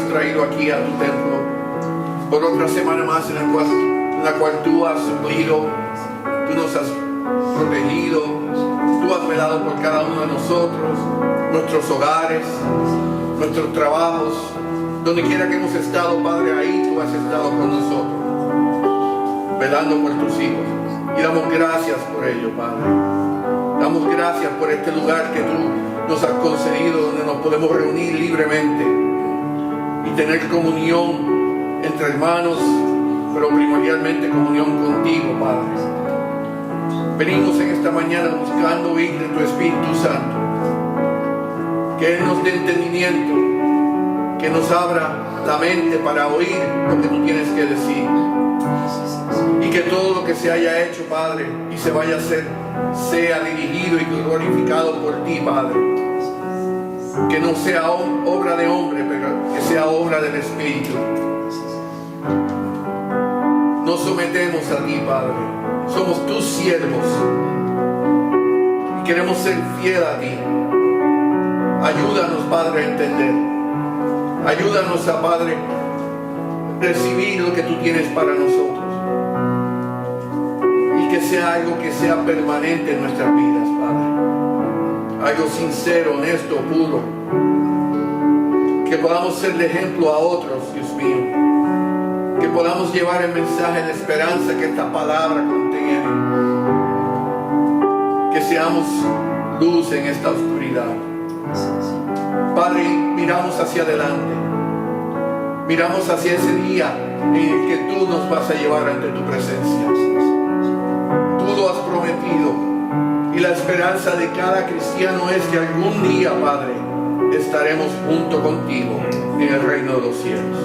traído aquí a tu templo por otra semana más en la cual tú has suplido, tú nos has protegido, tú has velado por cada uno de nosotros, nuestros hogares, nuestros trabajos, donde quiera que hemos estado, Padre, ahí tú has estado con nosotros, velando por tus hijos. Y damos gracias por ello, Padre. Damos gracias por este lugar que tú nos has concedido, donde nos podemos reunir libremente y tener comunión entre hermanos, pero primordialmente comunión contigo, Padre. Venimos en esta mañana buscando oír de tu Espíritu Santo, que Él nos dé entendimiento, que nos abra la mente para oír lo que tú tienes que decir, y que todo lo que se haya hecho, Padre, y se vaya a hacer, sea dirigido y glorificado por ti, Padre. Que no sea obra de hombre, pero que sea obra del Espíritu. Nos sometemos a ti, Padre. Somos tus siervos y queremos ser fieles a ti. Ayúdanos, Padre, a entender. Ayúdanos a, Padre, recibir lo que tú tienes para nosotros. Y que sea algo que sea permanente en nuestras vidas, Padre. Algo sincero, honesto, puro. Que podamos ser de ejemplo a otros, Dios mío. Que podamos llevar el mensaje de esperanza que esta palabra contiene. Que seamos luz en esta oscuridad. Padre, miramos hacia adelante. Miramos hacia ese día en el que tú nos vas a llevar ante tu presencia. Tú lo has prometido. Y la esperanza de cada cristiano es que algún día, Padre, estaremos junto contigo en el reino de los cielos.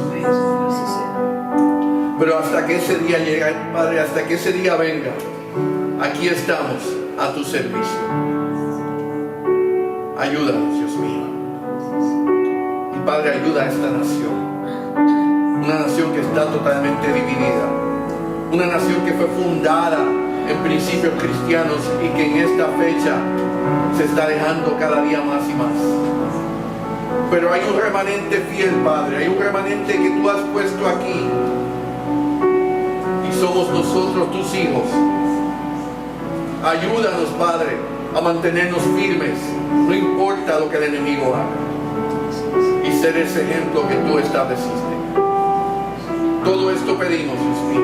Pero hasta que ese día llegue, Padre, hasta que ese día venga, aquí estamos a tu servicio. Ayúdanos, Dios mío. Y Padre, ayuda a esta nación. Una nación que está totalmente dividida. Una nación que fue fundada en principios cristianos y que en esta fecha se está alejando cada día más y más. Pero hay un remanente fiel, Padre. Hay un remanente que tú has puesto aquí. Y somos nosotros tus hijos. Ayúdanos, Padre, a mantenernos firmes. No importa lo que el enemigo haga. Y ser ese ejemplo que tú estableciste. Todo esto pedimos, Dios mío,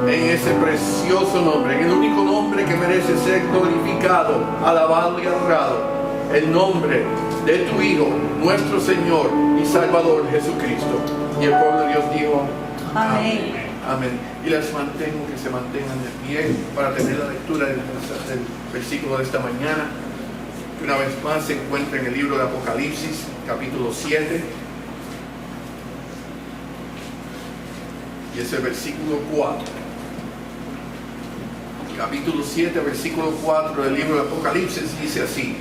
en ese precioso nombre, en el único nombre que merece ser glorificado, alabado y honrado, el nombre de tu Hijo, nuestro Señor y Salvador Jesucristo. Y el pueblo de Dios dijo, amén. Amén. Y les mantengo que se mantengan de pie para tener la lectura del versículo de esta mañana, que una vez más se encuentra en el libro de Apocalipsis, capítulo 7. Y es el versículo 4. Capítulo 7, versículo 4 del libro de Apocalipsis dice así: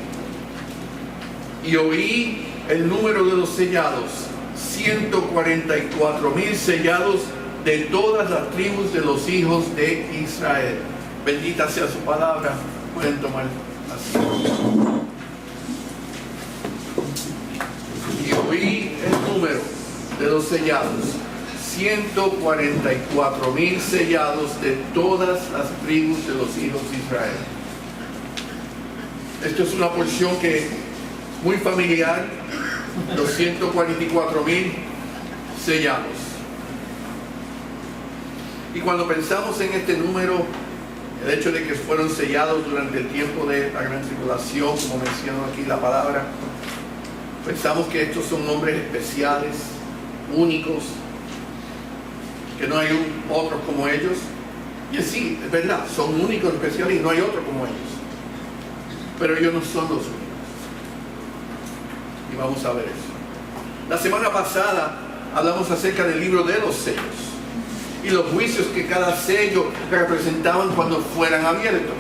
y oí el número de los sellados, 144,000 sellados de todas las tribus de los hijos de Israel. Bendita sea su palabra. Pueden tomar asiento. Y oí el número de los sellados, 144,000 sellados de todas las tribus de los hijos de Israel. Esto es una porción que muy familiar, los 144,000 sellados. Y cuando pensamos en este número, el hecho de que fueron sellados durante el tiempo de la gran tribulación, como menciona aquí la palabra, pensamos que estos son nombres especiales, únicos, que no hay otros como ellos. Y sí, es verdad, son únicos, especiales y no hay otro como ellos. Pero ellos no son los únicos. Y vamos a ver eso. La semana pasada hablamos acerca del libro de los sellos y los juicios que cada sello representaban cuando fueran abiertos.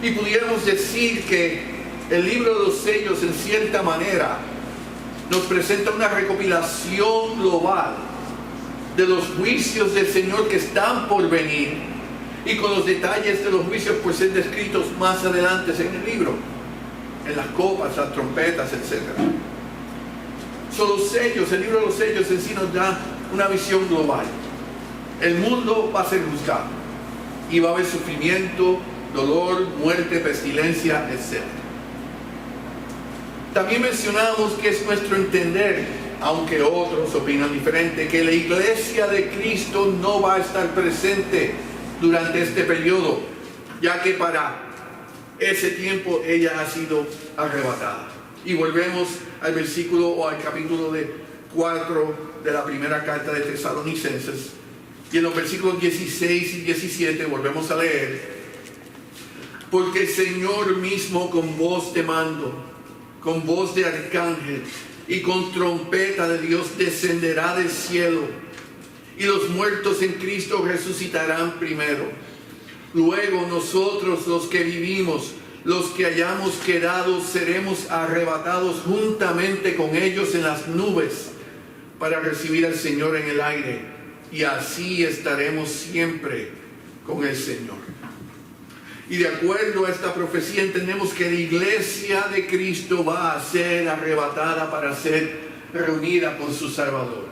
Y pudiéramos decir que el libro de los sellos, en cierta manera, nos presenta una recopilación global de los juicios del Señor que están por venir, y con los detalles de los juicios por ser descritos más adelante en el libro, en las copas, las trompetas, etc. Son los sellos, el libro de los sellos en sí nos da una visión global. El mundo va a ser juzgado y va a haber sufrimiento, dolor, muerte, pestilencia, etc. También mencionamos que es nuestro entender, aunque otros opinan diferente, que la iglesia de Cristo no va a estar presente durante este periodo, ya que para ese tiempo ella ha sido arrebatada. Y volvemos al versículo o al capítulo 4 de la primera carta de Tesalonicenses. Y en los versículos 16 y 17 volvemos a leer: porque el Señor mismo con voz de mando, con voz de arcángel y con trompeta de Dios descenderá del cielo, y los muertos en Cristo resucitarán primero. Luego nosotros, los que vivimos, los que hayamos quedado, seremos arrebatados juntamente con ellos en las nubes para recibir al Señor en el aire, y así estaremos siempre con el Señor. Y de acuerdo a esta profecía entendemos que la iglesia de Cristo va a ser arrebatada para ser reunida con su Salvador.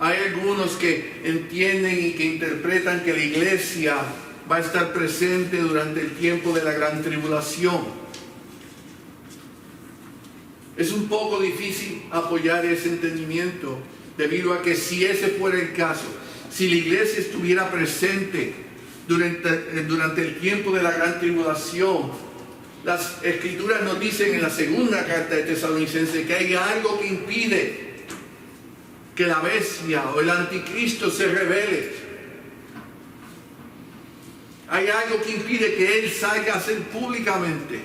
Hay algunos que entienden y que interpretan que la iglesia va a estar presente durante el tiempo de la gran tribulación. Es un poco difícil apoyar ese entendimiento, debido a que si ese fuera el caso, si la iglesia estuviera presente durante el tiempo de la gran tribulación, las escrituras nos dicen en la segunda carta de Tesalonicenses que hay algo que impide que la bestia o el anticristo se revele. Hay algo que impide que él salga a hacer públicamente.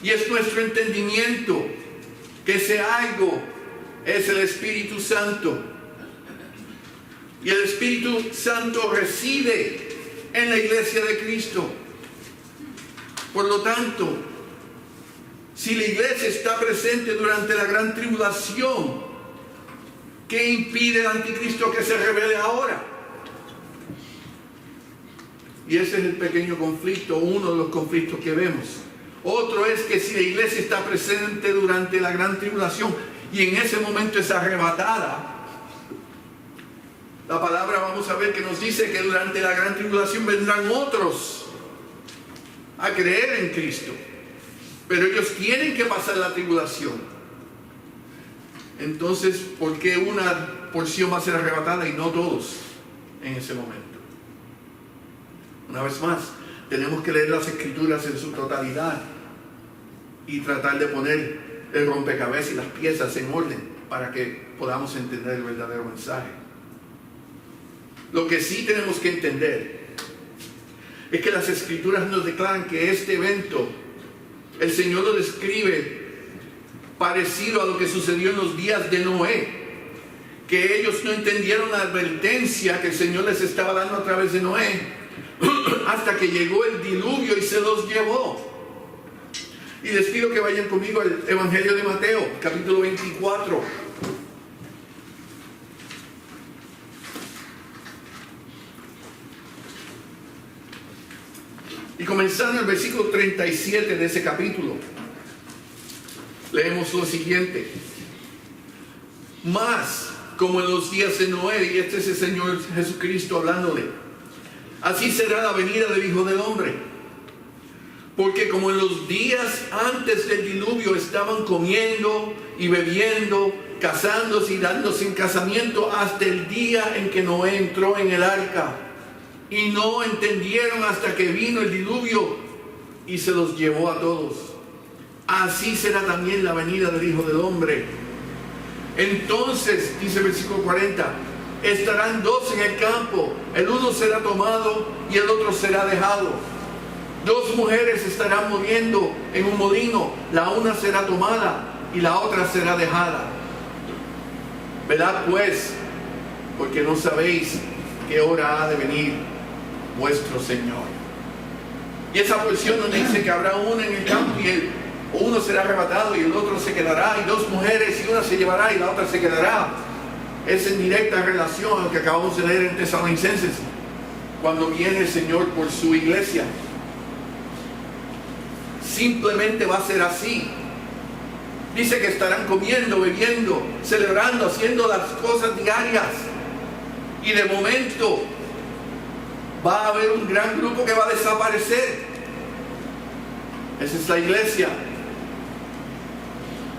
Y es nuestro entendimiento que ese algo es el Espíritu Santo. Y el Espíritu Santo reside en la iglesia de Cristo. Por lo tanto, si la iglesia está presente durante la gran tribulación, ¿qué impide al anticristo que se revele ahora? Y ese es el pequeño conflicto, uno de los conflictos que vemos. Otro es que si la iglesia está presente durante la gran tribulación y en ese momento es arrebatada, la palabra vamos a ver que nos dice que durante la gran tribulación vendrán otros a creer en Cristo. Pero ellos tienen que pasar la tribulación. Entonces, ¿por qué una porción va a ser arrebatada y no todos en ese momento? Una vez más, tenemos que leer las escrituras en su totalidad y tratar de poner el rompecabezas y las piezas en orden para que podamos entender el verdadero mensaje. Lo que sí tenemos que entender es que las escrituras nos declaran que este evento, el Señor lo describe parecido a lo que sucedió en los días de Noé, que ellos no entendieron la advertencia que el Señor les estaba dando a través de Noé, hasta que llegó el diluvio y se los llevó. Y les pido que vayan conmigo al Evangelio de Mateo, capítulo 24. Y comenzando el versículo 37 de ese capítulo, leemos lo siguiente: mas, como en los días de Noé, y este es el Señor Jesucristo hablándole, así será la venida del Hijo del Hombre. Porque como en los días antes del diluvio estaban comiendo y bebiendo, casándose y dándose en casamiento hasta el día en que Noé entró en el arca, y no entendieron hasta que vino el diluvio y se los llevó a todos, así será también la venida del Hijo del Hombre. Entonces, dice el versículo 40, estarán dos en el campo, el uno será tomado y el otro será dejado. Dos mujeres estarán muriendo en un molino, la una será tomada y la otra será dejada. Velad pues, porque no sabéis qué hora ha de venir vuestro Señor. Y esa porción nos dice que habrá uno en el campo y uno será arrebatado y el otro se quedará, y dos mujeres y una se llevará y la otra se quedará. Es en directa relación a lo que acabamos de leer en Tesalonicenses, cuando viene el Señor por su iglesia. Simplemente va a ser así. Dice que estarán comiendo, bebiendo, celebrando, haciendo las cosas diarias. Y de momento va a haber un gran grupo que va a desaparecer. Esa es la iglesia.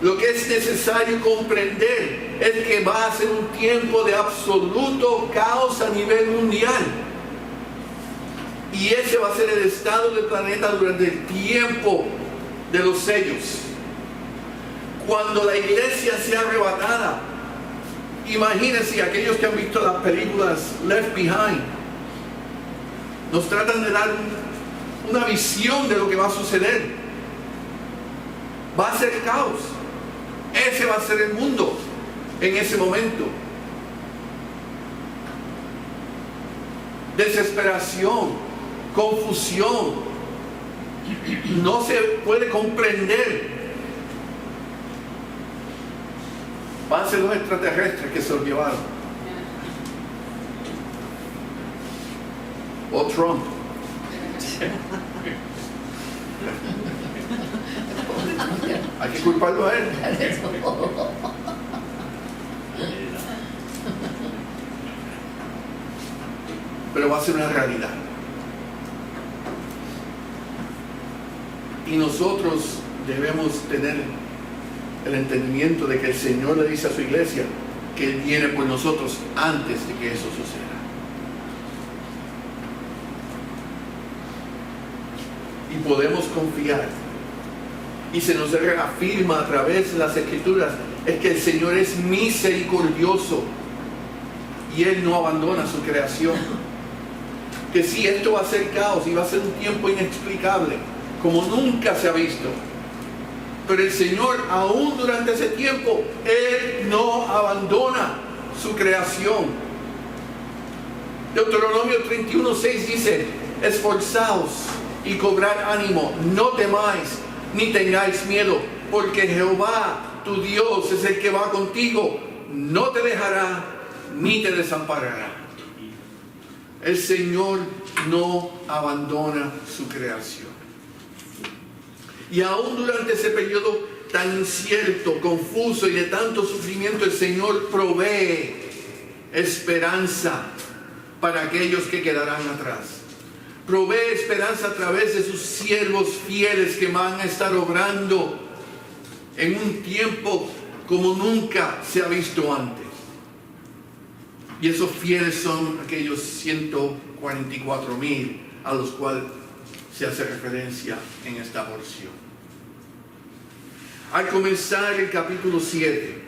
Lo que es necesario comprender es que va a ser un tiempo de absoluto caos a nivel mundial. Y ese va a ser el estado del planeta durante el tiempo de los sellos. Cuando la iglesia sea arrebatada, imagínense, aquellos que han visto las películas Left Behind, nos tratan de dar una visión de lo que va a suceder. Va a ser caos. Ese va a ser el mundo en ese momento. Desesperación, confusión. No se puede comprender. Van a ser los extraterrestres que se los llevaron. O Trump. Hay que culparlo a él. Pero va a ser una realidad. Y nosotros debemos tener el entendimiento de que el Señor le dice a su iglesia que Él viene por nosotros antes de que eso suceda. Y podemos confiar. Y se nos reafirma a través de las Escrituras es que el Señor es misericordioso y Él no abandona su creación. Que sí, esto va a ser caos y va a ser un tiempo inexplicable, como nunca se ha visto. Pero el Señor, aún durante ese tiempo, Él no abandona su creación. Deuteronomio 31:6 dice: esforzaos y cobrad ánimo, no temáis ni tengáis miedo, porque Jehová tu Dios es el que va contigo, no te dejará ni te desamparará. El Señor no abandona su creación. Y aún durante ese periodo tan incierto, confuso y de tanto sufrimiento, el Señor provee esperanza para aquellos que quedarán atrás. Provee esperanza a través de sus siervos fieles que van a estar obrando en un tiempo como nunca se ha visto antes. Y esos fieles son aquellos 144,000 a los cuales se hace referencia en esta porción. Al comenzar el capítulo 7,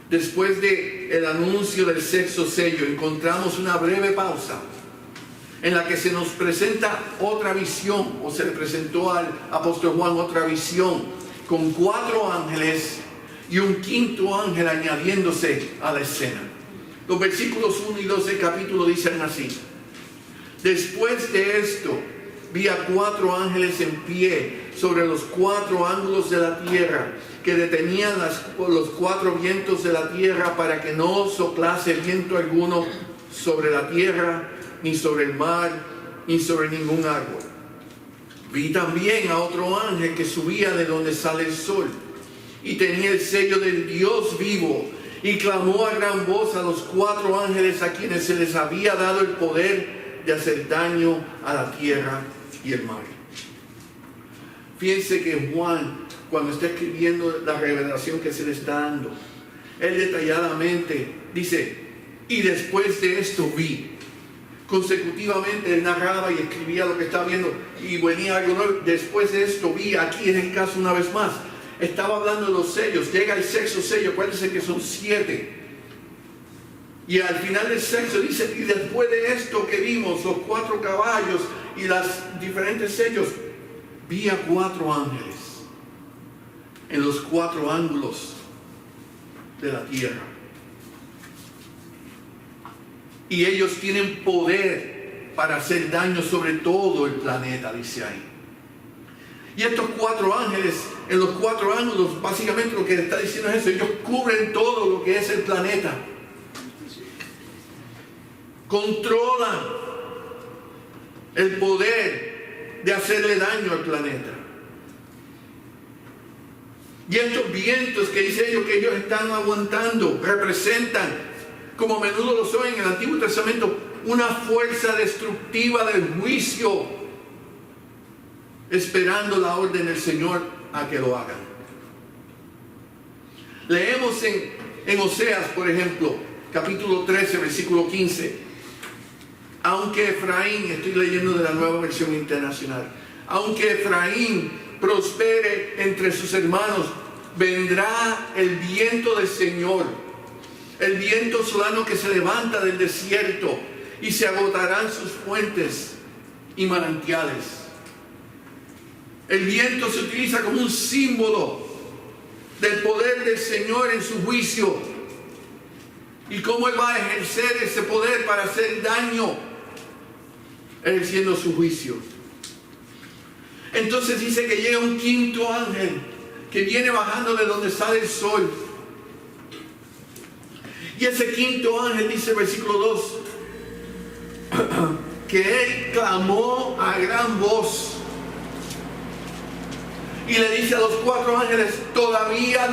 después del anuncio del sexto sello, encontramos una breve pausa en la que se nos presenta otra visión, o se le presentó al apóstol Juan otra visión, con 4 ángeles y un 5º ángel añadiéndose a la escena. Los versículos 1 y 2 del capítulo dicen así: después de esto, vi a 4 ángeles en pie sobre los 4 ángulos de la tierra, que detenían los 4 vientos de la tierra para que no soplase viento alguno sobre la tierra, ni sobre el mar, ni sobre ningún árbol. Vi también a otro ángel que subía de donde sale el sol, y tenía el sello del Dios vivo, y clamó a gran voz a los 4 ángeles a quienes se les había dado el poder de hacer daño a la tierra y el mar. Fíjense que Juan, cuando está escribiendo la revelación que se le está dando, él detalladamente dice: y después de esto vi. Consecutivamente él narraba y escribía lo que estaba viendo, y venía algo nuevo. Después de esto vi. Aquí es el caso una vez más. Estaba hablando de los sellos. Llega el sexto sello. Acuérdense que son 7. Y al final del sexto dice: y después de esto que vimos, los 4 caballos y los diferentes sellos, vi a 4 ángeles en los 4 ángulos de la tierra. Y ellos tienen poder para hacer daño sobre todo el planeta, dice ahí. Y estos 4 ángeles en los 4 ángulos, básicamente lo que está diciendo es eso: ellos cubren todo lo que es el planeta. Controlan el poder de hacerle daño al planeta. Y estos vientos que dice ellos que ellos están aguantando, representan, como a menudo lo son en el Antiguo Testamento, una fuerza destructiva del juicio, esperando la orden del Señor a que lo hagan. Leemos en Oseas, por ejemplo, capítulo 13, versículo 15. Aunque Efraín, estoy leyendo de la Nueva Versión Internacional, aunque Efraín prospere entre sus hermanos, vendrá el viento del Señor, el viento solano que se levanta del desierto, y se agotarán sus fuentes y manantiales. El viento se utiliza como un símbolo del poder del Señor en su juicio y cómo Él va a ejercer ese poder para hacer daño, ejerciendo su juicio. Entonces dice que llega un quinto ángel que viene bajando de donde sale el sol. Y ese quinto ángel dice, versículo 2, que él clamó a gran voz y le dice a los cuatro ángeles: todavía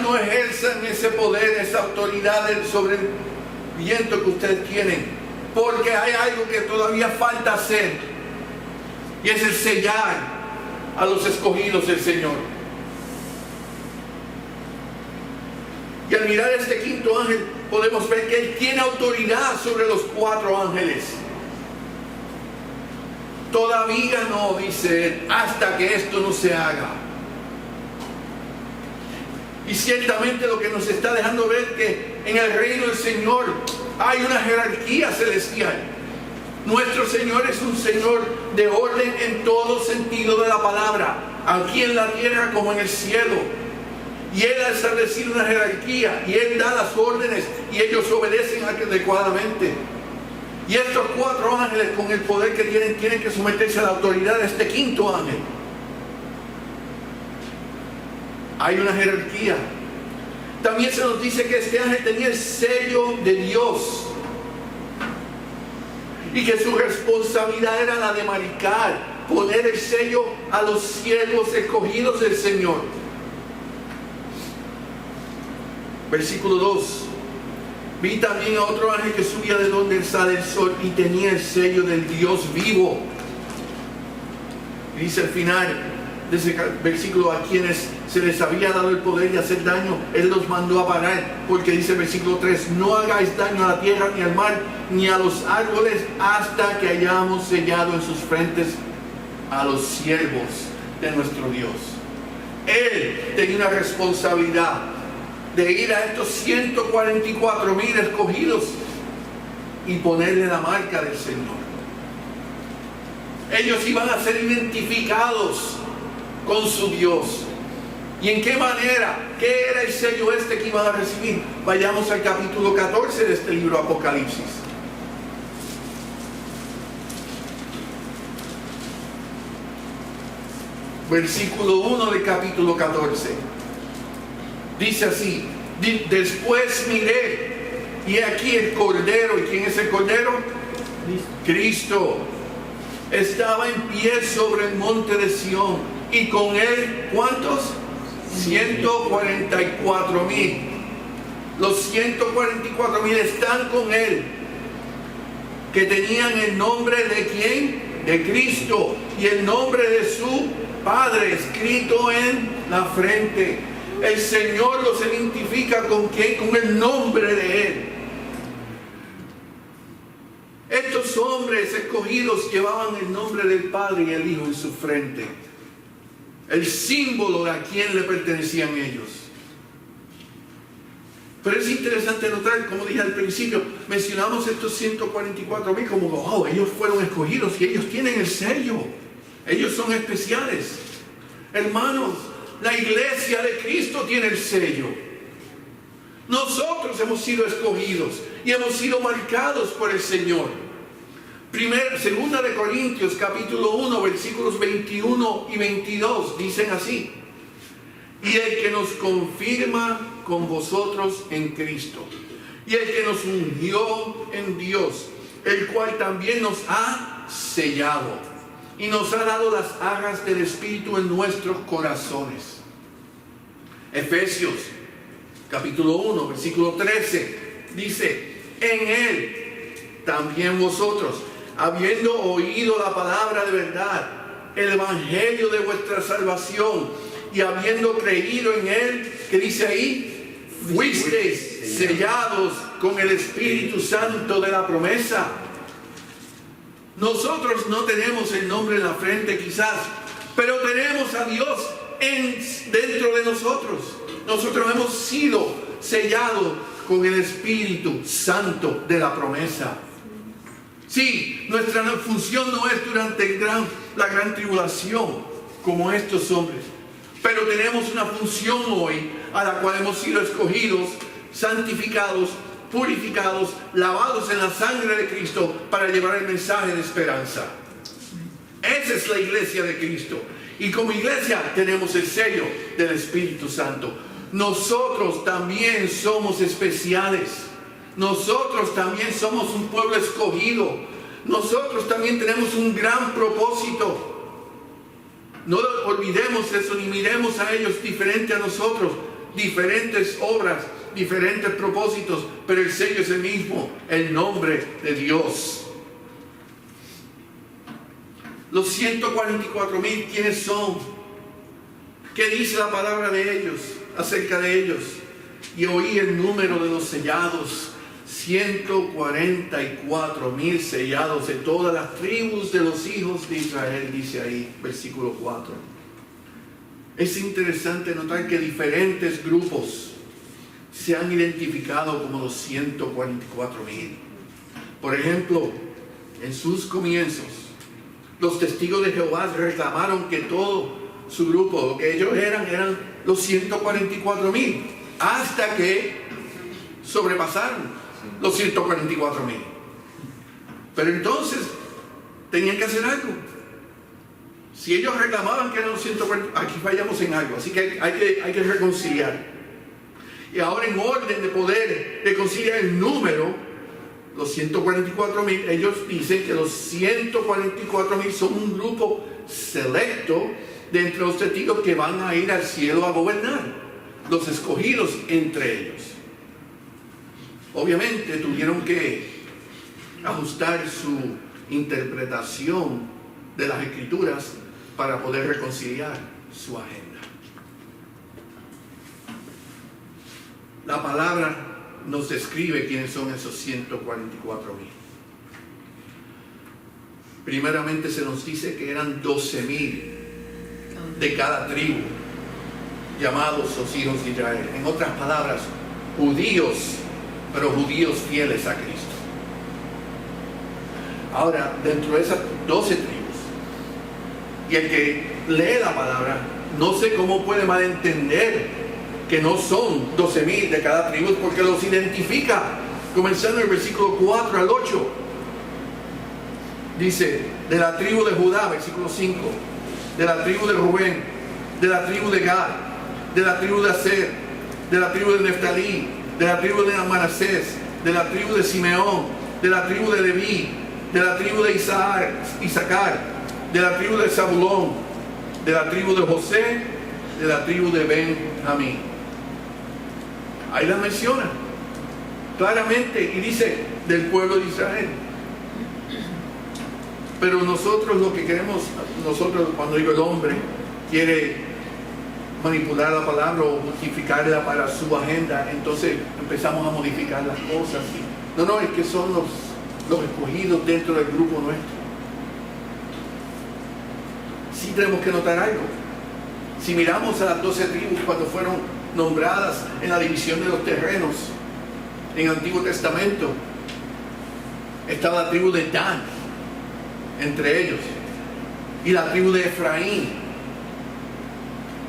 no ejerzan ese poder, esa autoridad sobre el viento que ustedes tienen, porque hay algo que todavía falta hacer, y es el sellar a los escogidos del Señor. Y al mirar este quinto ángel podemos ver que él tiene autoridad sobre los cuatro ángeles. Todavía no, dice él, hasta que esto no se haga. Y ciertamente lo que nos está dejando ver que en el reino del Señor hay una jerarquía celestial. Nuestro Señor es un Señor de orden en todo sentido de la palabra, aquí en la tierra como en el cielo. Y Él ha establecido una jerarquía, y Él da las órdenes, y ellos obedecen adecuadamente. Y estos cuatro ángeles, con el poder que tienen que someterse a la autoridad de este quinto ángel. Hay una jerarquía. También se nos dice que este ángel tenía el sello de Dios, y que su responsabilidad era la de marcar, poner el sello a los siervos escogidos del Señor. Versículo 2. Vi también a otro ángel que subía de donde sale el sol y tenía el sello del Dios vivo. Y dice al final de ese versículo: a quienes se les había dado el poder de hacer daño, Él los mandó a parar, porque dice el versículo 3: no hagáis daño a la tierra, ni al mar, ni a los árboles, hasta que hayamos sellado en sus frentes a los siervos de nuestro Dios. Él tenía una responsabilidad de ir a estos 144,000 escogidos y ponerle la marca del Señor. Ellos iban a ser identificados con su Dios. ¿Y en qué manera? ¿Qué era el sello este que iban a recibir? Vayamos al capítulo 14 de este libro Apocalipsis. Versículo 1 del capítulo 14. Dice así: después miré, y aquí el Cordero. ¿Y quién es el Cordero? Cristo. Estaba en pie sobre el monte de Sión, y con él, ¿cuántos? 144,000. Los 144,000 están con él, que tenían el nombre de ¿quién? De Cristo, y el nombre de su Padre escrito en la frente. El Señor los identifica con ¿quién? Con el nombre de Él. Estos hombres escogidos llevaban el nombre del Padre y el Hijo en su frente, el símbolo de a quién le pertenecían ellos. Pero es interesante notar, como dije al principio, mencionamos estos 144,000 como, oh, ellos fueron escogidos y ellos tienen el sello. Ellos son especiales. Hermanos, la iglesia de Cristo tiene el sello. Nosotros hemos sido escogidos y hemos sido marcados por el Señor. Segunda de Corintios, capítulo 1, versículos 21 y 22, dicen así: y el que nos confirma con vosotros en Cristo, y el que nos ungió en Dios, el cual también nos ha sellado. y nos ha dado las arras del Espíritu en nuestros corazones. Efesios capítulo 1, versículo 13, dice: en Él también vosotros, habiendo oído la palabra de verdad, el evangelio de vuestra salvación, y habiendo creído en Él, ¿qué dice ahí? Fuisteis sellados con el Espíritu Santo de la promesa. Nosotros no tenemos el nombre en la frente quizás, pero tenemos a Dios dentro de nosotros. Nosotros hemos sido sellados con el Espíritu Santo de la promesa. Sí, nuestra función no es durante la gran tribulación como estos hombres, pero tenemos una función hoy a la cual hemos sido escogidos, santificados, purificados, lavados en la sangre de Cristo para llevar el mensaje de esperanza. Esa es la iglesia de Cristo. Y como iglesia tenemos el sello del Espíritu Santo. Nosotros también somos especiales. Nosotros también somos un pueblo escogido. Nosotros también tenemos un gran propósito. No olvidemos eso ni miremos a ellos diferente a nosotros. Diferentes obras, diferentes propósitos, pero el sello es el mismo, el nombre de Dios. Los 144,000, ¿quiénes son? ¿Qué dice la palabra de ellos, acerca de ellos? Y oí el número de los sellados: 144,000 sellados de todas las tribus de los hijos de Israel, dice ahí, versículo 4. Es interesante notar que diferentes grupos se han identificado como los 144,000. Por ejemplo, en sus comienzos, los testigos de Jehová reclamaron que todo su grupo, lo que ellos eran los 144,000, hasta que sobrepasaron los 144,000. Pero entonces tenían que hacer algo. Si ellos reclamaban que eran los 140, aquí fallamos en algo, así que hay que reconciliar. Y ahora, en orden de poder reconciliar el número, los 144,000, ellos dicen que los 144,000 son un grupo selecto de entre los testigos que van a ir al cielo a gobernar, los escogidos entre ellos. Obviamente tuvieron que ajustar su interpretación de las Escrituras para poder reconciliar su agenda. La palabra nos describe quiénes son esos 144,000. Primeramente se nos dice que eran 12,000 de cada tribu, llamados los hijos de Israel. En otras palabras, judíos, pero judíos fieles a Cristo. Ahora, dentro de esas 12 tribus, y el que lee la palabra, no sé cómo puede malentender que no son 12,000 de cada tribu, porque los identifica, comenzando en el versículo 4 al 8. Dice: de la tribu de Judá, versículo 5, de la tribu de Rubén, de la tribu de Gad, de la tribu de Aser, de la tribu de Neftalí, de la tribu de Manasés, de la tribu de Simeón, de la tribu de Leví, de la tribu de Isaacar, de la tribu de Zabulón, de la tribu de José, de la tribu de Benjamín. Ahí la menciona claramente y dice: del pueblo de Israel. Pero nosotros lo que queremos, cuando digo el hombre, quiere manipular la palabra o justificarla para su agenda, entonces empezamos a modificar las cosas. No, es que son los escogidos dentro del grupo nuestro. Sí tenemos que notar algo. Si miramos a las 12 tribus cuando fueron nombradas en la división de los terrenos en el Antiguo Testamento, estaba la tribu de Dan entre ellos y la tribu de Efraín.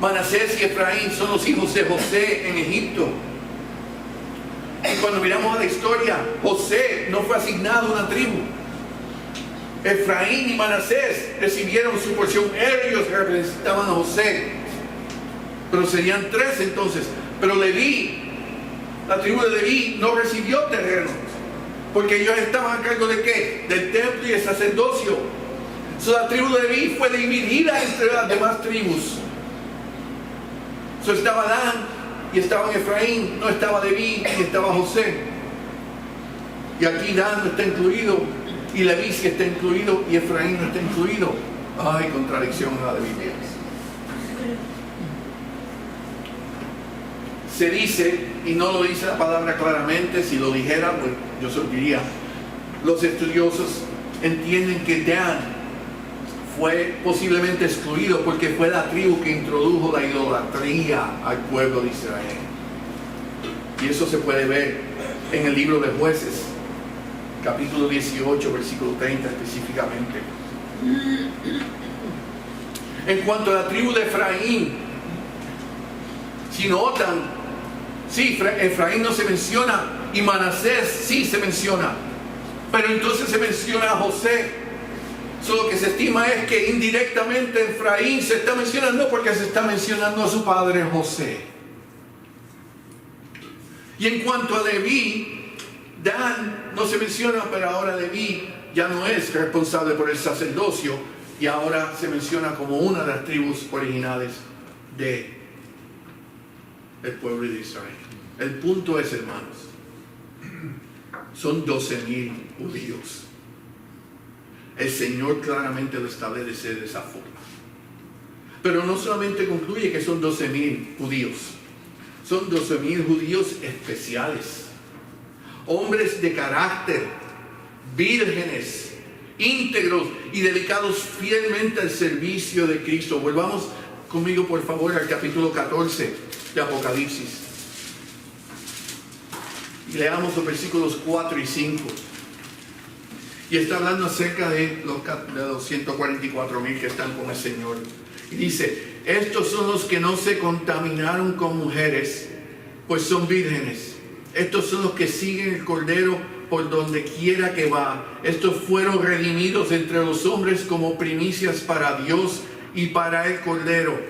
Manasés y Efraín son los hijos de José en Egipto. Y cuando miramos a la historia, José no fue asignado a una tribu. Efraín y Manasés recibieron su porción. Ellos representaban a José, pero serían 3 entonces. Pero Leví, la tribu de Leví, no recibió terrenos, porque ellos estaban a cargo de ¿qué? Del templo y el sacerdocio. La tribu de Leví fue dividida entre las demás tribus. Estaba Dan y estaba Efraín, no estaba Leví y estaba José. Y aquí Dan no está incluido, y Leví sí está incluido, y Efraín no está incluido. Ay, contradicción en la Biblia. Se dice, y no lo dice la palabra claramente, si lo dijera, pues yo se lo diría. Los estudiosos entienden que Dan fue posiblemente excluido porque fue la tribu que introdujo la idolatría al pueblo de Israel. Y eso se puede ver en el libro de Jueces, capítulo 18, versículo 30 específicamente. En cuanto a la tribu de Efraín, si notan, sí, Efraín no se menciona, y Manasés sí se menciona, pero entonces se menciona a José. Lo que se estima es que indirectamente Efraín se está mencionando porque se está mencionando a su padre José. Y en cuanto a Leví, Dan no se menciona, pero ahora Leví ya no es responsable por el sacerdocio y ahora se menciona como una de las tribus originales del pueblo de Israel. El punto es, hermanos, son 12,000 judíos. El Señor claramente lo establece de esa forma. Pero no solamente concluye que son 12,000 judíos. Son 12,000 judíos especiales. Hombres de carácter, vírgenes, íntegros y dedicados fielmente al servicio de Cristo. Volvamos conmigo, por favor, al capítulo 14 de Apocalipsis. Y leamos los versículos 4 y 5. Y está hablando acerca de los 144,000 que están con el Señor. Y dice, estos son los que no se contaminaron con mujeres, pues son vírgenes. Estos son los que siguen el Cordero por donde quiera que va. Estos fueron redimidos entre los hombres como primicias para Dios y para el Cordero.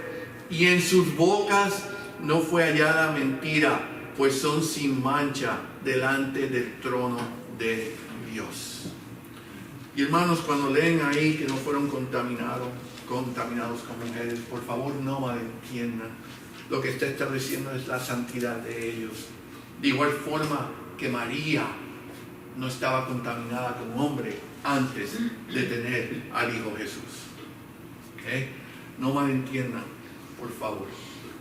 Y en sus bocas no fue hallada mentira, pues son sin mancha delante del trono de Dios. Y hermanos, cuando leen ahí que no fueron contaminados con mujeres, por favor no malentiendan. Lo que está estableciendo es la santidad de ellos. De igual forma que María no estaba contaminada como hombre antes de tener al Hijo Jesús. ¿Okay? No malentiendan, por favor.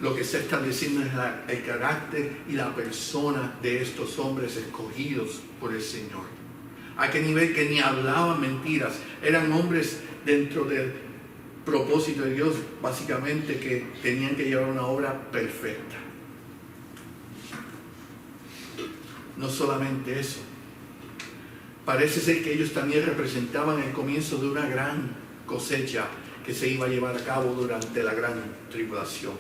Lo que está estableciendo es el carácter y la persona de estos hombres escogidos por el Señor. A qué nivel que ni hablaban mentiras. Eran hombres dentro del propósito de Dios, básicamente, que tenían que llevar una obra perfecta. No solamente eso. Parece ser que ellos también representaban el comienzo de una gran cosecha que se iba a llevar a cabo durante la gran tribulación.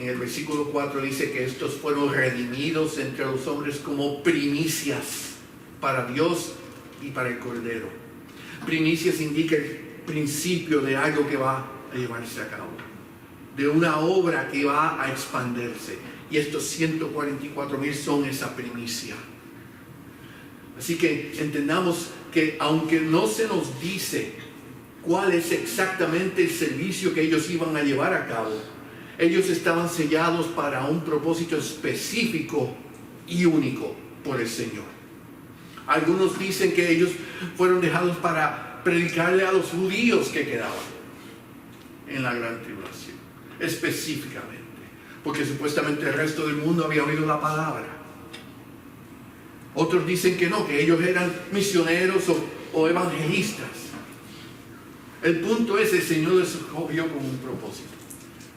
En el versículo 4 dice que estos fueron redimidos entre los hombres como primicias para Dios y para el Cordero. Primicias indica el principio de algo que va a llevarse a cabo, de una obra que va a expandirse. Y estos 144,000 son esa primicia. Así que entendamos que aunque no se nos dice cuál es exactamente el servicio que ellos iban a llevar a cabo, ellos estaban sellados para un propósito específico y único por el Señor. Algunos dicen que ellos fueron dejados para predicarle a los judíos que quedaban en la gran tribulación, específicamente, porque supuestamente el resto del mundo había oído la palabra. Otros dicen que no, que ellos eran misioneros o evangelistas. El punto es, el Señor les escogió con un propósito.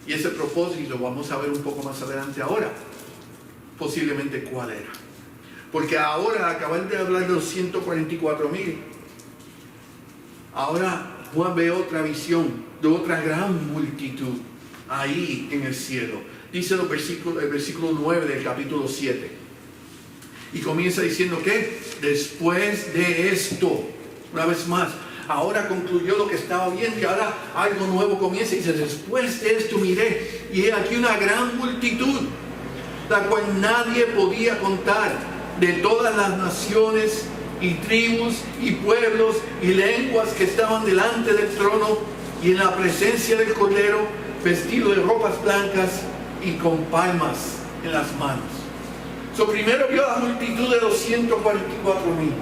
Y ese propósito vamos a ver un poco más adelante ahora, posiblemente cuál era. Porque ahora, acaban de hablar de los 144,000, ahora Juan ve otra visión de otra gran multitud ahí en el cielo. Dice el versículo 9 del capítulo 7. Y comienza diciendo que después de esto, una vez más, ahora concluyó lo que estaba viendo y ahora algo nuevo comienza. Y dice, después de esto miré, y he aquí una gran multitud, la cual nadie podía contar, de todas las naciones y tribus y pueblos y lenguas que estaban delante del trono y en la presencia del Cordero, vestido de ropas blancas y con palmas en las manos. Primero vio a la multitud de los 144,000.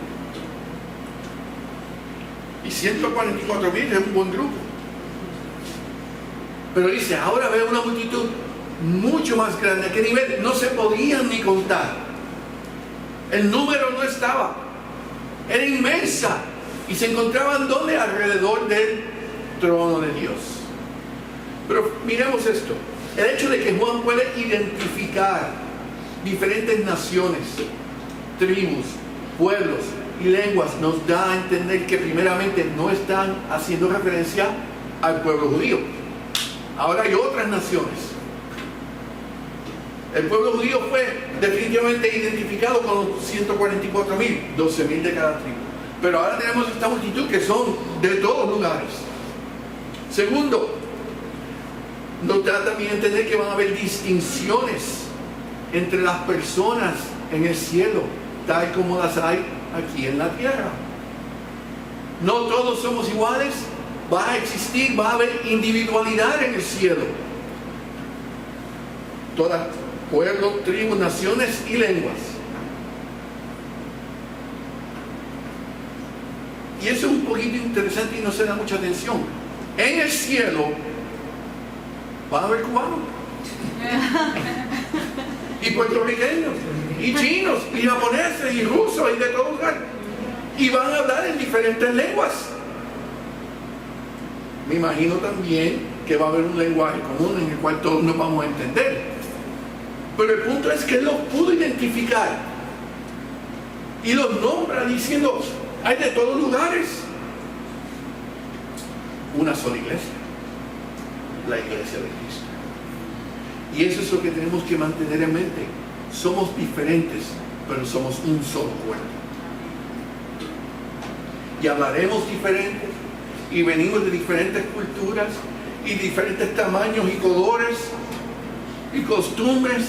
Y 144,000 es un buen grupo. Pero dice, ahora veo una multitud mucho más grande. ¿A qué nivel? No se podían ni contar. El número no estaba. Era inmensa. Y se encontraban ¿dónde? Alrededor del trono de Dios. Pero miremos esto. El hecho de que Juan puede identificar diferentes naciones, tribus, pueblos y lenguas nos da a entender que primeramente no están haciendo referencia al pueblo judío. Ahora hay otras naciones. El pueblo judío fue definitivamente identificado con los 144,000, 12,000 de cada tribu. Pero ahora tenemos esta multitud que son de todos lugares. Segundo, nos da también a entender que van a haber distinciones entre las personas en el cielo, tal como las hay aquí en la tierra. No todos somos iguales. Va a existir, va a haber individualidad en el cielo. Todas, pueblos, tribus, naciones y lenguas. Y eso es un poquito interesante y no se da mucha atención. En el cielo va a haber cubanos y puertorriqueños y chinos y japoneses y rusos y de todo lugar, y van a hablar en diferentes lenguas. Me imagino también que va a haber un lenguaje común en el cual todos nos vamos a entender, pero el punto es que él los pudo identificar y los nombra diciendo, hay de todos lugares. Una sola iglesia, la iglesia de Cristo. Y eso es lo que tenemos que mantener en mente. Somos diferentes, pero somos un solo cuerpo. Y hablaremos diferentes, y venimos de diferentes culturas, y diferentes tamaños y colores, y costumbres,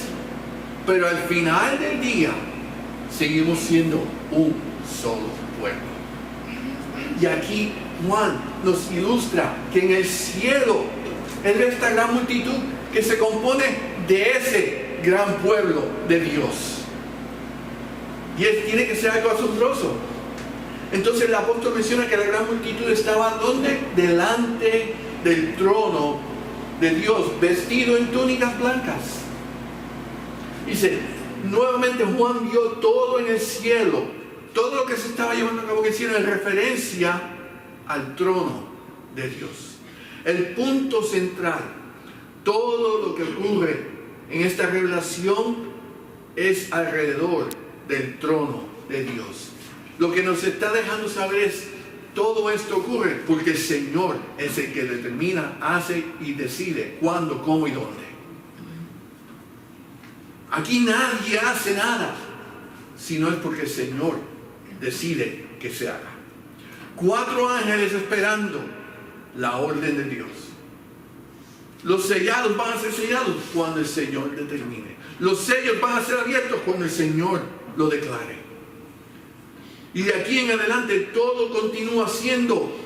pero al final del día, seguimos siendo un solo cuerpo. Y aquí Juan nos ilustra que en el cielo, es de esta gran multitud que se compone de ese gran pueblo de Dios. Y tiene que ser algo asombroso. Entonces el apóstol menciona que la gran multitud estaba ¿dónde? Delante del trono de Dios, vestido en túnicas blancas. Dice, nuevamente Juan vio todo en el cielo, todo lo que se estaba llevando a cabo en el cielo en referencia al trono de Dios. El punto central, todo lo que ocurre en esta revelación es alrededor del trono de Dios. Lo que nos está dejando saber es, todo esto ocurre porque el Señor es el que determina, hace y decide cuándo, cómo y dónde. Aquí nadie hace nada, sino es porque el Señor decide que se haga. 4 ángeles esperando la orden de Dios. Los sellados van a ser sellados cuando el Señor determine. Los sellos van a ser abiertos cuando el Señor lo declare. Y de aquí en adelante todo continúa siendo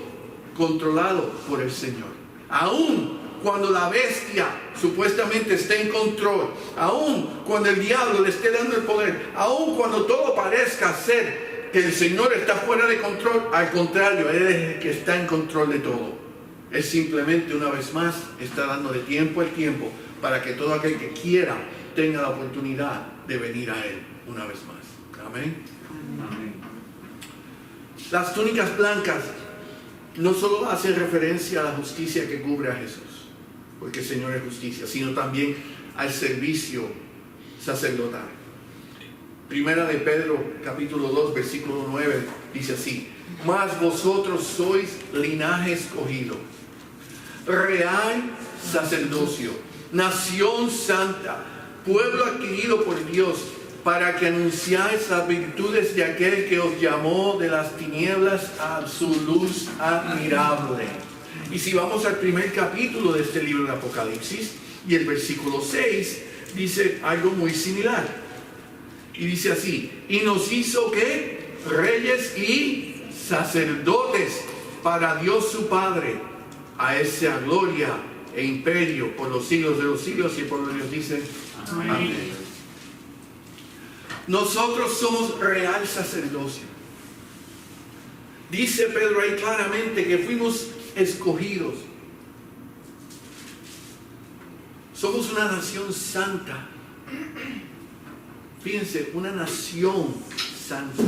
controlado por el Señor. Aún cuando la bestia supuestamente esté en control, aún cuando el diablo le esté dando el poder, aún cuando todo parezca ser que el Señor está fuera de control, al contrario, Él es el que está en control de todo. Él simplemente una vez más está dando de tiempo al tiempo para que todo aquel que quiera tenga la oportunidad de venir a Él una vez más. Amén. Amén. Las túnicas blancas no solo hacen referencia a la justicia que cubre a Jesús, porque el Señor es justicia, sino también al servicio sacerdotal. Primera de Pedro, capítulo 2, versículo 9, dice así: mas vosotros sois linaje escogido, real sacerdocio, nación santa, pueblo adquirido por Dios, para que anunciáis las virtudes de aquel que os llamó de las tinieblas a su luz admirable. Y si vamos al primer capítulo de este libro de Apocalipsis, y el versículo 6, dice algo muy similar. Y dice así: y nos hizo ¿qué? reyes y sacerdotes para Dios su Padre. A esa gloria e imperio por los siglos de los siglos. Y el pueblo de Dios dice amén. Amén. Nosotros somos real sacerdocio. Dice Pedro ahí claramente que fuimos escogidos. Somos una nación santa. Fíjense, una nación santa.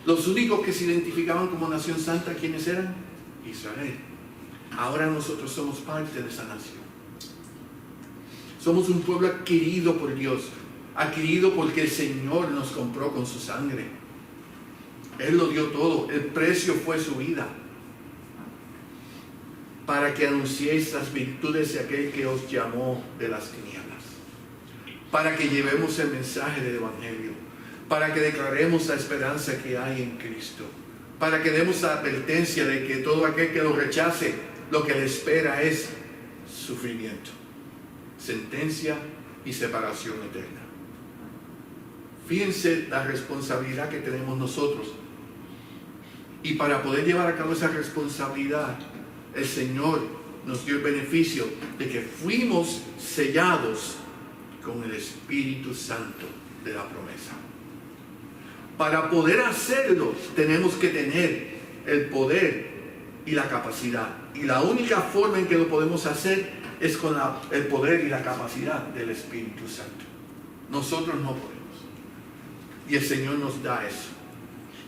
Los únicos que se identificaban como nación santa, ¿quiénes eran? Israel. Ahora nosotros somos parte de esa nación. Somos un pueblo adquirido por Dios. Adquirido porque el Señor nos compró con su sangre. Él lo dio todo. El precio fue su vida. Para que anunciéis las virtudes de aquel que os llamó de las tinieblas. Para que llevemos el mensaje del Evangelio. Para que declaremos la esperanza que hay en Cristo. Para que demos la advertencia de que todo aquel que lo rechace, lo que le espera es sufrimiento, sentencia y separación eterna. Fíjense la responsabilidad que tenemos nosotros. Y para poder llevar a cabo esa responsabilidad, el Señor nos dio el beneficio de que fuimos sellados con el Espíritu Santo de la promesa. Para poder hacerlo, tenemos que tener el poder y la capacidad. Y la única forma en que lo podemos hacer es con el poder y la capacidad del Espíritu Santo. Nosotros no podemos. Y el Señor nos da eso.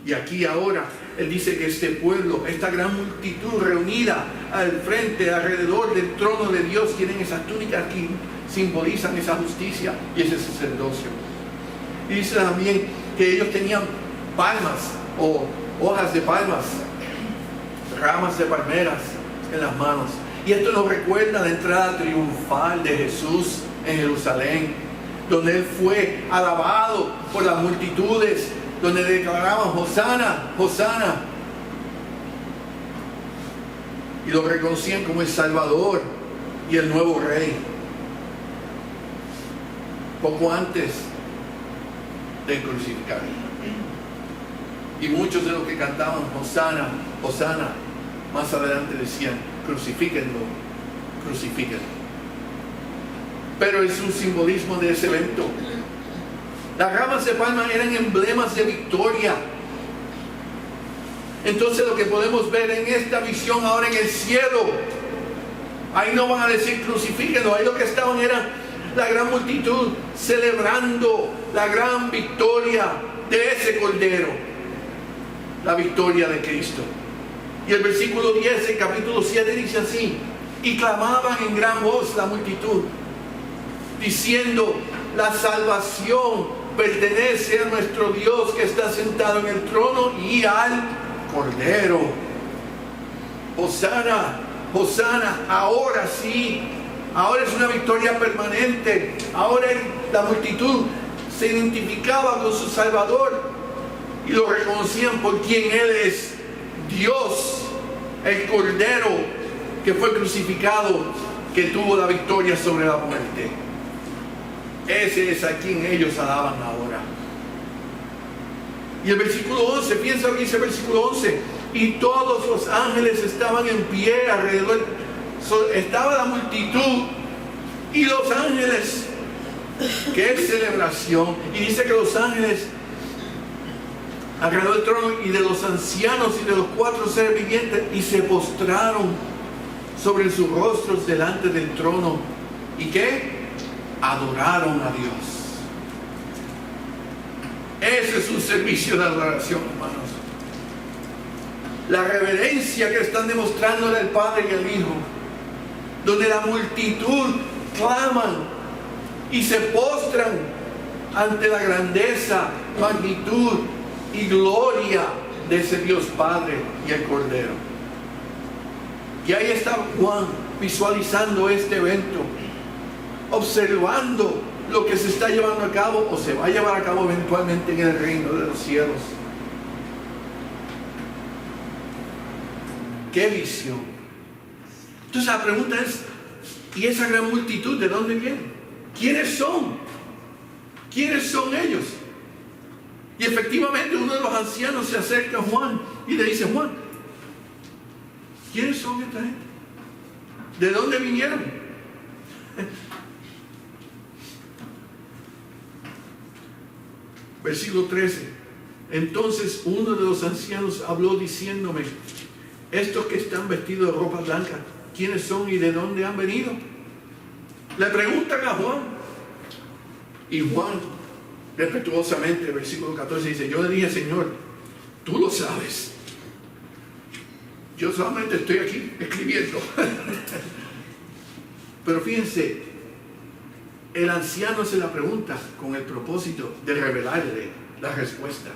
Y aquí ahora, Él dice que este pueblo, esta gran multitud reunida al frente, alrededor del trono de Dios, tienen esas túnicas que simbolizan esa justicia y ese sacerdocio. Y dice también que ellos tenían palmas o hojas de palmas, ramas de palmeras en las manos. Y esto nos recuerda la entrada triunfal de Jesús en Jerusalén, donde Él fue alabado por las multitudes, donde declaraban Hosana, Hosana, y lo reconocían como el Salvador y el nuevo Rey. Poco antes de crucificar. Y muchos de los que cantaban Hosana, Hosana, más adelante decían, crucifíquenlo, crucifíquenlo. Pero es un simbolismo de ese evento. Las ramas de palma eran emblemas de victoria. Entonces lo que podemos ver en esta visión ahora en el cielo, ahí no van a decir crucifíquenlo, ahí lo que estaban era la gran multitud celebrando la gran victoria de ese Cordero, la victoria de Cristo. Y el versículo 10 del capítulo 7 dice así: y clamaban en gran voz la multitud, diciendo, la salvación pertenece a nuestro Dios que está sentado en el trono y al Cordero. Hosana, Hosana, ahora sí, ahora es una victoria permanente. Ahora la multitud se identificaba con su Salvador y lo reconocían por quien Él es, Dios, el Cordero que fue crucificado, que tuvo la victoria sobre la muerte. Ese es a quien ellos alaban ahora. Y el versículo 11, piensa lo que dice el versículo 11: y todos los ángeles estaban en pie alrededor. Estaba la multitud y los ángeles. ¡Qué celebración! Y dice que los ángeles alrededor del trono y de los ancianos y de los 4 seres vivientes, y se postraron sobre sus rostros delante del trono. ¿Y qué? Adoraron a Dios. Ese es un servicio de adoración, hermanos. La reverencia que están demostrándole al Padre y al Hijo, donde la multitud claman y se postran ante la grandeza, magnitud y gloria de ese Dios Padre y el Cordero. Y ahí está Juan visualizando este evento, observando lo que se está llevando a cabo o se va a llevar a cabo eventualmente en el reino de los cielos. ¡Qué visión! Entonces la pregunta es, ¿y esa gran multitud de dónde viene? ¿Quiénes son? ¿Quiénes son ellos? Y efectivamente uno de los ancianos se acerca a Juan y le dice: Juan, ¿quiénes son esta gente? ¿De dónde vinieron? Versículo 13. Entonces uno de los ancianos habló diciéndome: estos que están vestidos de ropa blanca, ¿quiénes son y de dónde han venido? Le preguntan a Juan. Y Juan, respetuosamente, versículo 14 dice: yo le dije: Señor, tú lo sabes. Yo solamente estoy aquí escribiendo. Pero fíjense, el anciano hace la pregunta con el propósito de revelarle la respuesta.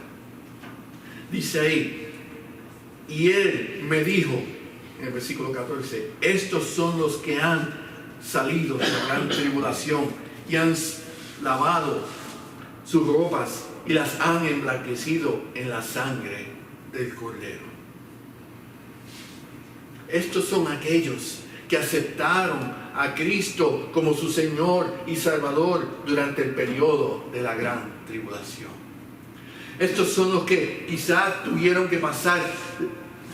Dice ahí: y él me dijo, en el versículo 14, estos son los que han salido de la gran tribulación y han lavado sus ropas y las han emblanquecido en la sangre del Cordero. Estos son aquellos que aceptaron a Cristo como su Señor y Salvador durante el periodo de la gran tribulación. Estos son los que quizás tuvieron que pasar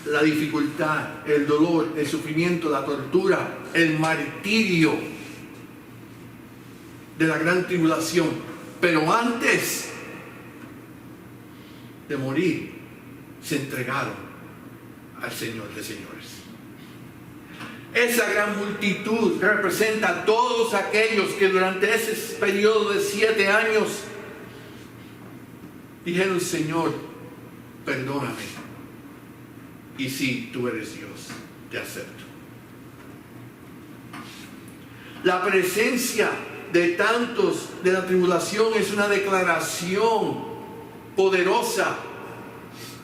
la dificultad, el dolor, el sufrimiento, la tortura, el martirio de la gran tribulación. Pero antes de morir, se entregaron al Señor de señores. Esa gran multitud representa a todos aquellos que durante ese periodo de 7 años dijeron: Señor, perdóname. Y sí, tú eres Dios, te acepto. La presencia de tantos de la tribulación es una declaración poderosa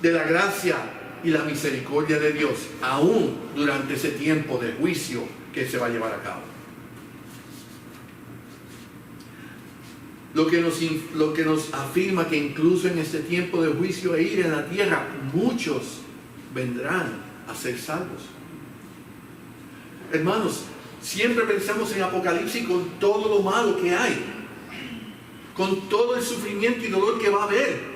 de la gracia y la misericordia de Dios, aún durante ese tiempo de juicio que se va a llevar a cabo. Lo que nos afirma que incluso en este tiempo de juicio e ira en la tierra, muchos vendrán a ser salvos. Hermanos, siempre pensamos en Apocalipsis con todo lo malo que hay, con todo el sufrimiento y dolor que va a haber,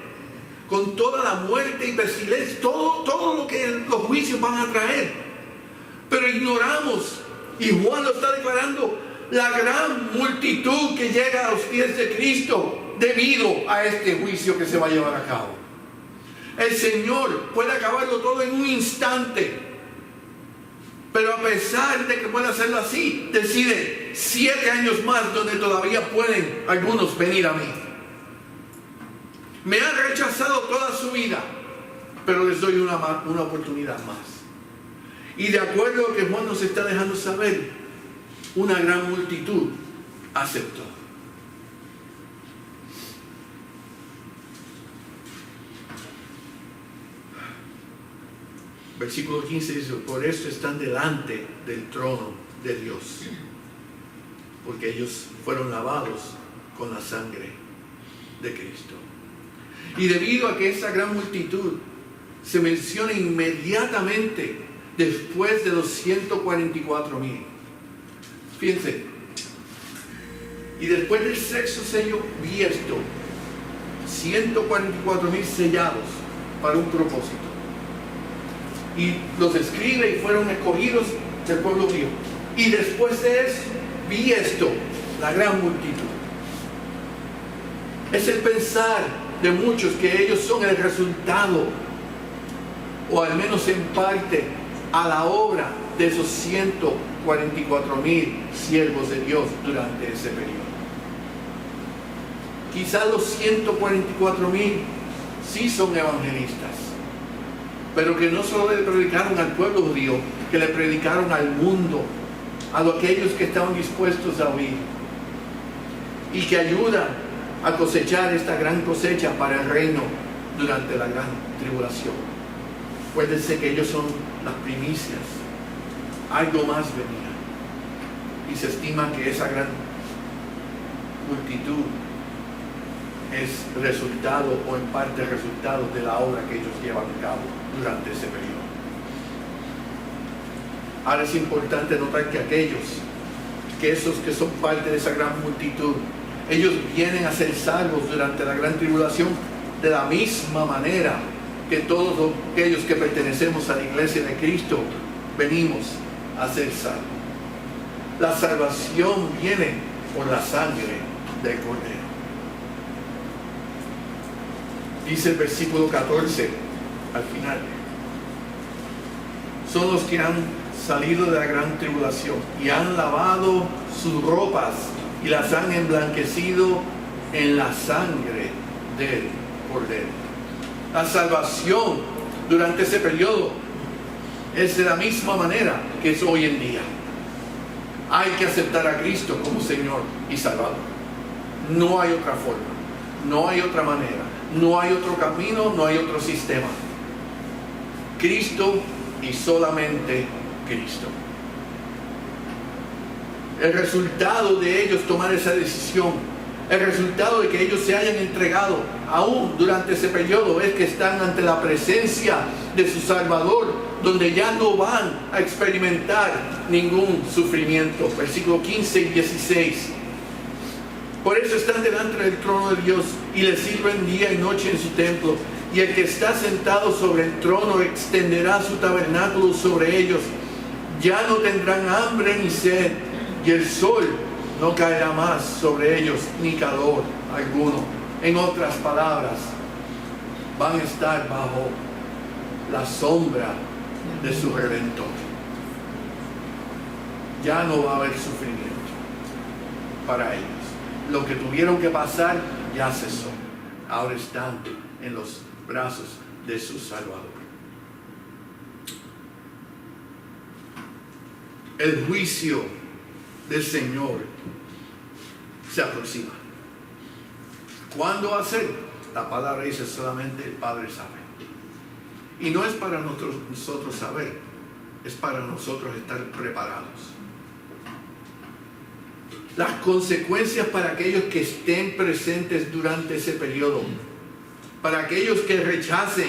con toda la muerte y pestilencia, todo lo que los juicios van a traer. Pero ignoramos, y Juan lo está declarando, la gran multitud que llega a los pies de Cristo debido a este juicio que se va a llevar a cabo. El Señor puede acabarlo todo en un instante, pero a pesar de que puede hacerlo así, decide 7 años más donde todavía pueden algunos venir a mí. Me han rechazado toda su vida, pero les doy una oportunidad más. Y de acuerdo a lo que Juan nos está dejando saber, una gran multitud aceptó. Versículo 15 dice: por esto están delante del trono de Dios, porque ellos fueron lavados con la sangre de Cristo. Y debido a que esa gran multitud se menciona inmediatamente después de los 144,000. Fíjense, y después del 6º sello vi esto: 144,000 sellados para un propósito. Y los escribe y fueron escogidos del pueblo judío. Y después de eso vi esto: la gran multitud. Es el pensar de muchos que ellos son el resultado, o al menos en parte, a la obra de esos 144,000 siervos de Dios durante ese periodo. Quizás los 144,000 sí son evangelistas, pero que no solo le predicaron al pueblo judío, que le predicaron al mundo, a aquellos que estaban dispuestos a oír, y que ayudan a cosechar esta gran cosecha para el reino durante la gran tribulación. Acuérdense que ellos son las primicias. Algo más venía, y se estima que esa gran multitud es resultado, o en parte resultado, de la obra que ellos llevan a cabo durante ese periodo. Ahora es importante notar que esos que son parte de esa gran multitud, ellos vienen a ser salvos durante la gran tribulación de la misma manera que todos aquellos que pertenecemos a la iglesia de Cristo venimos a ser salvos. La salvación viene por la sangre del Cordero. Dice el versículo 14 al final: son los que han salido de la gran tribulación y han lavado sus ropas y las han emblanquecido en la sangre del Cordero. La salvación durante ese periodo es de la misma manera que es hoy en día. Hay que aceptar a Cristo como Señor y Salvador. No hay otra forma, no hay otra manera, no hay otro camino, no hay otro sistema. Cristo y solamente Cristo. El resultado de ellos tomar esa decisión, el resultado de que ellos se hayan entregado aún durante ese periodo, es que están ante la presencia de su Salvador, donde ya no van a experimentar ningún sufrimiento. Versículo 15 y 16. Por eso están delante del trono de Dios y le sirven día y noche en su templo. Y el que está sentado sobre el trono extenderá su tabernáculo sobre ellos. Ya no tendrán hambre ni sed, y el sol no caerá más sobre ellos, ni calor alguno. En otras palabras, van a estar bajo la sombra de su Redentor. Ya no va a haber sufrimiento para ellos. Lo que tuvieron que pasar ya cesó. Ahora están en los brazos de su Salvador. El juicio del Señor se aproxima. ¿Cuándo va a ser? La palabra dice solamente el Padre sabe. Y no es para nosotros saber, es para nosotros estar preparados. Las consecuencias para aquellos que estén presentes durante ese periodo, para aquellos que rechacen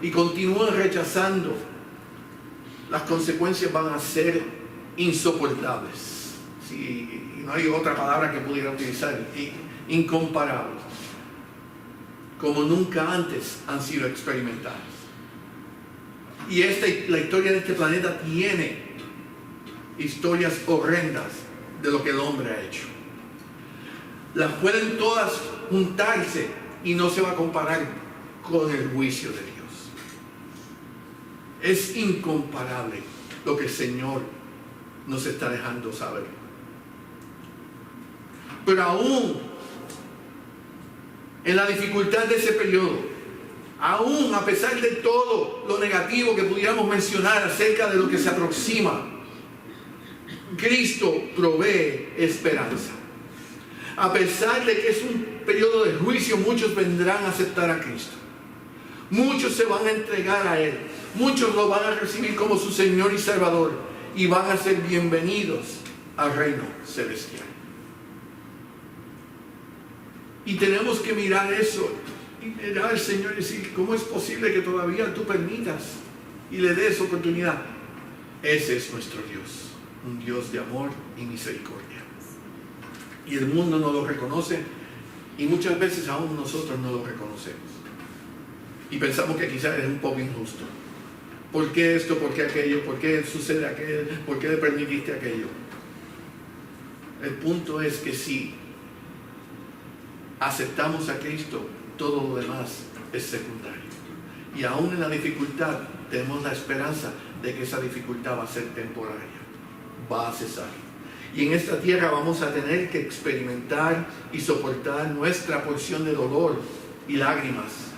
y continúan rechazando, las consecuencias van a ser insoportables. Sí, y no hay otra palabra que pudiera utilizar, incomparables, como nunca antes han sido experimentadas. Y la historia de este planeta tiene historias horrendas de lo que el hombre ha hecho. Las pueden todas juntarse y no se va a comparar con el juicio de Dios. Es incomparable lo que el Señor nos está dejando saber. Pero aún en la dificultad de ese periodo, aún a pesar de todo lo negativo que pudiéramos mencionar acerca de lo que se aproxima, Cristo provee esperanza. A pesar de que es un periodo de juicio, muchos vendrán a aceptar a Cristo. Muchos se van a entregar a Él. Muchos lo van a recibir como su Señor y Salvador. Y van a ser bienvenidos al reino celestial. Y tenemos que mirar eso. Y mirar al Señor y decir, ¿cómo es posible que todavía tú permitas y le des oportunidad? Ese es nuestro Dios. Un Dios de amor y misericordia. Y el mundo no lo reconoce, y muchas veces aún nosotros no lo reconocemos. Y pensamos que quizás es un poco injusto. ¿Por qué esto? ¿Por qué aquello? ¿Por qué sucede aquello? ¿Por qué le permitiste aquello? El punto es que si aceptamos a Cristo, todo lo demás es secundario. Y aún en la dificultad tenemos la esperanza de que esa dificultad va a ser temporaria. Va a cesar. Y en esta tierra vamos a tener que experimentar y soportar nuestra porción de dolor y lágrimas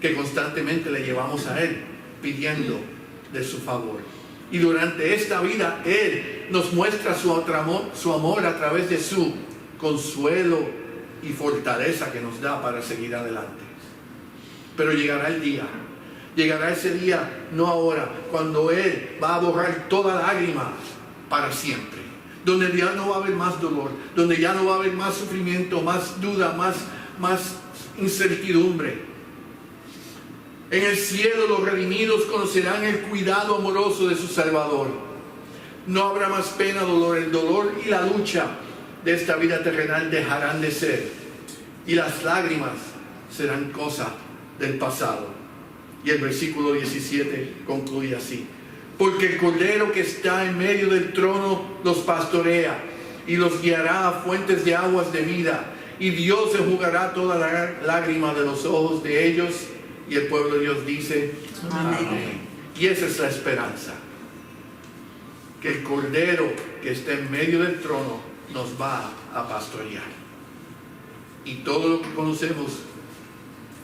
que constantemente le llevamos a Él, pidiendo de su favor. Y durante esta vida Él nos muestra su amor a través de su consuelo y fortaleza que nos da para seguir adelante. Pero llegará el día, llegará ese día, no ahora, cuando Él va a borrar toda lágrima para siempre, donde ya no va a haber más dolor, donde ya no va a haber más sufrimiento, más duda, más incertidumbre. En el cielo los redimidos conocerán el cuidado amoroso de su Salvador. No habrá más pena, dolor. El dolor y la lucha de esta vida terrenal dejarán de ser, y las lágrimas serán cosa del pasado. Y el versículo 17 concluye así: porque el Cordero que está en medio del trono los pastorea y los guiará a fuentes de aguas de vida, y Dios enjugará toda la lágrima de los ojos de ellos. Y el pueblo de Dios dice: amén. Y esa es la esperanza, que el Cordero que está en medio del trono nos va a pastorear. Y todo lo que conocemos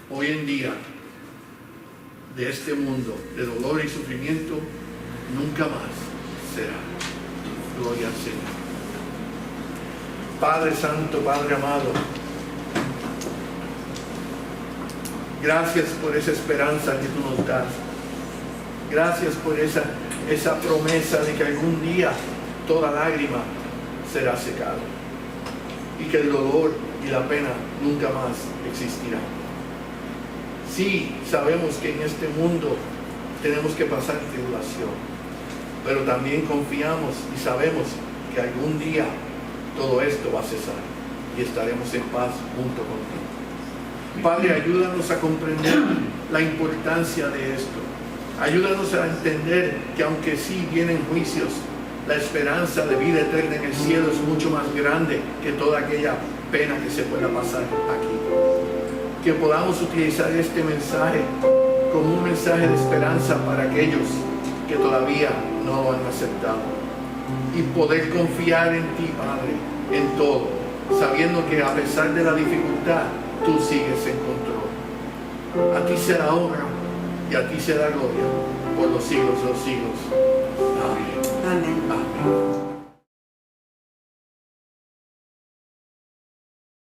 hoy en día de este mundo de dolor y sufrimiento nunca más será. Gloria al Señor. Padre Santo, Padre amado, gracias por esa esperanza que tú nos das. Gracias por esa promesa de que algún día toda lágrima será secada y que el dolor y la pena nunca más existirán. Sí, sabemos que en este mundo tenemos que pasar tribulación, pero también confiamos y sabemos que algún día todo esto va a cesar y estaremos en paz junto contigo. Padre, ayúdanos a comprender la importancia de esto. Ayúdanos a entender que aunque sí vienen juicios, la esperanza de vida eterna en el cielo es mucho más grande que toda aquella pena que se pueda pasar aquí. Que podamos utilizar este mensaje como un mensaje de esperanza para aquellos que todavía no lo han aceptado. Y poder confiar en ti, Padre, en todo, sabiendo que a pesar de la dificultad, tú sigues en control. A ti será honra y a ti será gloria por los siglos de los siglos. Amén. Amén. Amén.